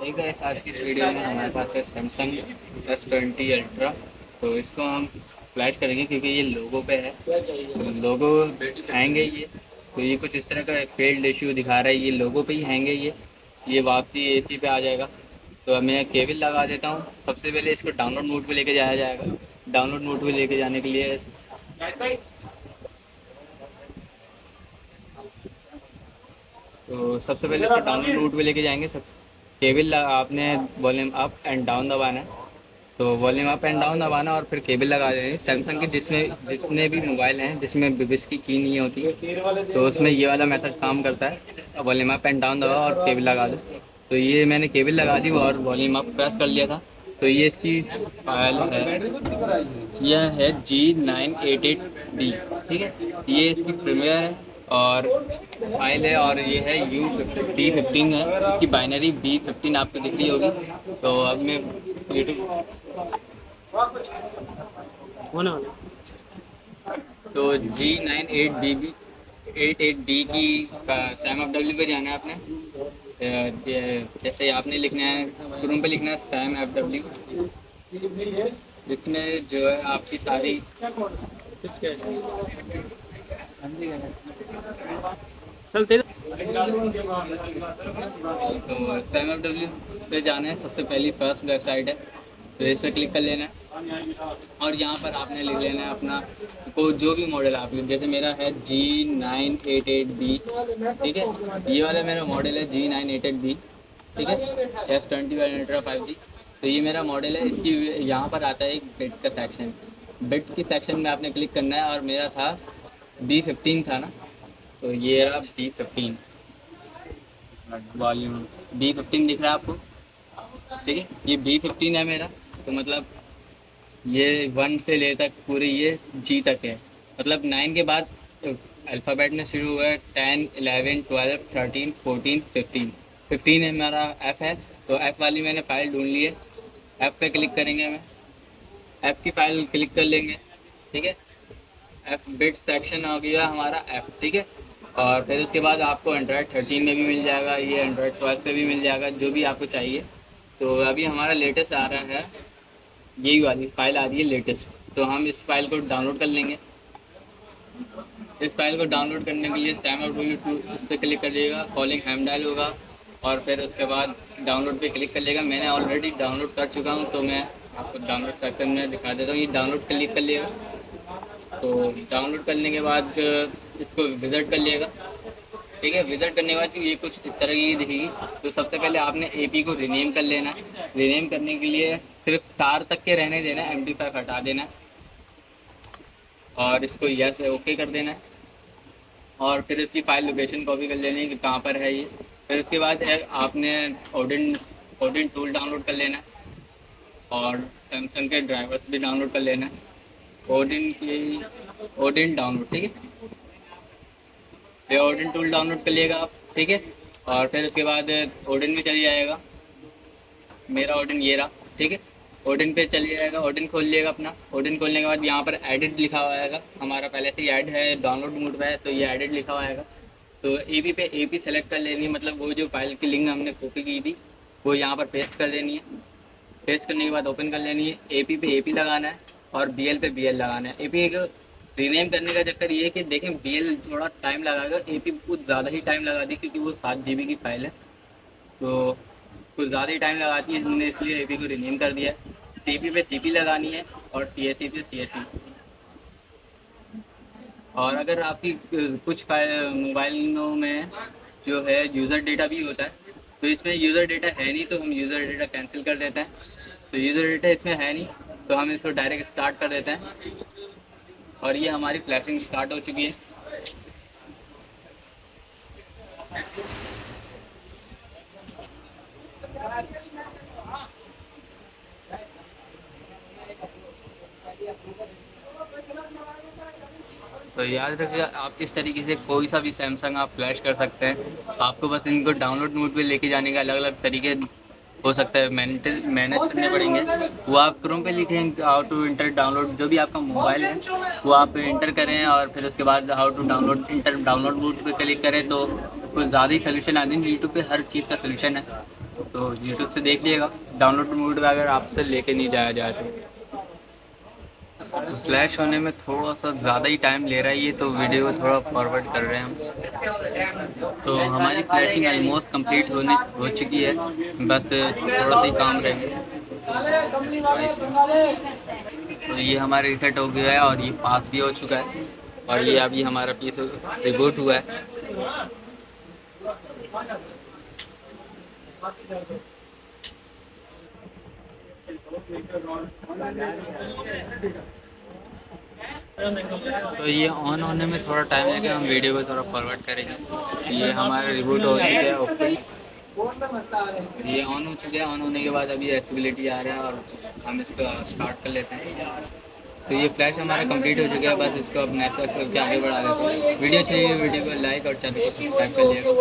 ठीक है, आज की इस वीडियो में हमारे पास है सैमसंग S20 अल्ट्रा। तो इसको हम फ्लैश करेंगे क्योंकि ये लोगो पे है, तो लोगो हैंग है ये। तो ये कुछ इस तरह का फेल्ड इश्यू दिखा रहा है, ये लोगो पे ही हैंग है ये वापसी एसी पे आ जाएगा। तो अब मैं केबल लगा देता हूँ। सबसे पहले इसको डाउनलोड मोड पे लेके जाया जाएगा। डाउनलोड मोड पे लेके जाने के लिए तो सबसे पहले इसको डाउनलोड मोड पे लेके जाएंगे। सब केबल आपने वॉल्यूम अप एंड डाउन दबाना है। तो वॉल्यूम अप एंड डाउन दबाना और फिर केबल लगा देंगे। सैमसंग के जिसमें जितने भी मोबाइल हैं जिसमें बिबिस की नहीं होती, तो उसमें ये वाला मेथड काम करता है। वॉल्यूम अप एंड डाउन दबाओ और केबल लगा दो। तो ये मैंने केबल लगा दी और वॉल्यूम अप प्रेस कर लिया था। तो ये इसकी फाइल है, यह है G988B। ठीक है, ये इसकी फर्मवेयर है और फाइल है, और ये है B15 है। इसकी बाइनरी B15 आपको दिख रही होगी। तो अब मैं यूट्यूब होने वाले। तो G98B की सैम एफ डब्ल्यू पे जाना है आपने। जैसे आपने लिखना है, क्रोम पे लिखना है सैम एफ डब्ल्यू। इसमें जो है आपकी सारी किसके चल तेरे तो सैम एफ डब्ल्यू पे जाना है। सबसे पहली फर्स्ट वेबसाइट है, तो इस पर क्लिक कर लेना है। और यहाँ पर आपने लिख लेना है अपना को जो भी मॉडल आप, जैसे मेरा है G988B। ठीक है, ये वाला मेरा मॉडल है G988B। ठीक है, S20 अल्ट्रा 5G। तो ये मेरा मॉडल है। इसकी यहाँ पर आता है एक बिट का सेक्शन। बिट के सेक्शन में आपने क्लिक करना है, और मेरा था B15 था ना, तो ये रहा B15 वॉल्यूम। B15 दिख रहा है आपको? ठीक है, ये B15 है मेरा। तो मतलब ये 1 से ले तक पूरी ये G तक है। मतलब 9 के बाद अल्फ़ाबेट में शुरू हुआ है। 10, 11, 12, 13, 14, 15। 15 है हमारा F है। तो F वाली मैंने फ़ाइल ढूंढ ली है। F पे क्लिक करेंगे हमें, F की फ़ाइल क्लिक कर लेंगे। ठीक है, F बिट सेक्शन हो गया हमारा F। ठीक है, और फिर उसके बाद आपको एंड्रॉयड 13 में भी मिल जाएगा, ये एंड्रॉयड 12 पे भी मिल जाएगा, जो भी आपको चाहिए। तो अभी हमारा लेटेस्ट आ रहा है, यही वाली फ़ाइल आ रही है लेटेस्ट। तो हम इस फाइल को डाउनलोड कर लेंगे। इस फाइल को डाउनलोड करने के लिए सैम एफ डब्ल्यू 2 इस पर क्लिक करिएगा, कॉलिंग हैमडाइल होगा, और फिर उसके बाद डाउनलोड पे क्लिक कर लेगा। मैंने ऑलरेडी डाउनलोड कर चुका हूँ, तो मैं आपको डाउनलोड सेक्शन में दिखा देता हूँ। ये डाउनलोड क्लिक कर लिएगा। तो डाउनलोड करने के बाद इसको विजिट कर लिएगा। ठीक है, विजिट करने के बाद ये कुछ इस तरह की दिखेगी। तो सबसे पहले आपने एपी को रीनेम कर लेना है। रीनेम करने के लिए सिर्फ तार तक के रहने देना है, MD5 हटा देना है, और इसको यस ओके कर देना है। और फिर इसकी फ़ाइल लोकेशन कॉपी कर लेनी है कि कहाँ पर है ये। फिर उसके बाद आपने ओडिन ओडिन टूल डाउनलोड कर लेना है, और सैमसंग के ड्राइवर्स भी डाउनलोड कर लेना है। ओडिन की ओडिन डाउनलोड, ठीक है, ये ओडिन टूल डाउनलोड कर लिएगा आप। ठीक है, और फिर उसके बाद ओडिन में चली जाएगा। मेरा ओडिन ये रहा। ठीक है, ओडिन पे चलिए जाएगा, ओडिन खोल लिएगा अपना। ओडिन खोलने के बाद यहाँ पर एडिट लिखा हुआ आएगा। हमारा पहले से ही ऐड है, डाउनलोड मोड पे है, तो ये एडिट लिखा हुआ आएगा। तो एपी पे एपी सेलेक्ट कर लेनी है, मतलब वो जो फाइल की लिंक हमने कॉपी की थी वो यहाँ पर पेस्ट कर देनी है। पेस्ट करने के बाद ओपन कर लेनी है। एपी पे एपी लगाना है और बीएल पे बीएल लगाना है। एपी को रीनेम करने का चक्कर ये है कि देखें बीएल थोड़ा टाइम लगाएगा, एपी कुछ ज़्यादा ही टाइम लगा दी क्योंकि वो 7 GB की फ़ाइल है, तो कुछ ज़्यादा ही टाइम लगाती है, हमने इसलिए एपी को रीनेम कर दिया है। सीपी पे सीपी लगानी है और सीएससी पे सीएससी। और अगर आपकी कुछ मोबाइलों में जो है यूज़र डेटा भी होता है, तो इसमें यूज़र डेटा है नहीं, तो हम यूज़र डेटा कैंसिल कर देते हैं। तो यूज़र डेटा इसमें है नहीं, तो हम इसको डायरेक्ट स्टार्ट कर देते हैं। और ये हमारी फ्लैशिंग स्टार्ट हो चुकी है। तो याद रखिए, आप इस तरीके से कोई सा भी सैमसंग आप फ्लैश कर सकते हैं। आपको बस इनको डाउनलोड मोड पे लेके जाने का अलग अलग तरीके हो सकता है, मैनेज करने पड़ेंगे। वो आप क्रोम पे लिखें हाउ टू इंटर डाउनलोड, जो भी आपका मोबाइल है वो आप इंटर करें, और फिर उसके बाद how to download enter download mode पे क्लिक करें, तो कुछ ज़्यादा ही सोल्यूशन आते हैं। यूट्यूब पे हर चीज़ का सोल्यूशन है। तो यूट्यूब से देख लीजिएगा। डाउनलोड मोड में अगर आपसे लेके नहीं जाया जाए तो फ्लैश होने में थोड़ा सा ज़्यादा ही टाइम ले रहा है ये, तो वीडियो को थोड़ा फॉरवर्ड कर रहे हैं हम। तो हमारी फ्लैशिंग ऑलमोस्ट कंप्लीट हो चुकी है, बस थोड़ा सा ही काम रह गया। तो ये हमारा रीसेट हो गया है और ये पास भी हो चुका है, और ये अभी हमारा पीस रिबूट हुआ है। तो ये ऑन होने में थोड़ा टाइम लगेगा, हम वीडियो को थोड़ा फॉरवर्ड करेंगे। ये हमारा रिबूट हो चुका है ओके, ये ऑन हो चुका है। ऑन होने के बाद अभी एक्सेसिबिलिटी आ रहा है और हम इसको स्टार्ट कर लेते हैं। तो ये फ्लैश हमारा कंप्लीट हो चुका है, बस इसको अब नेक्स्ट करके आगे बढ़ा देते हैं। वीडियो चाहिए वीडियो को लाइक और चैनल को सब्सक्राइब कर लिएगा।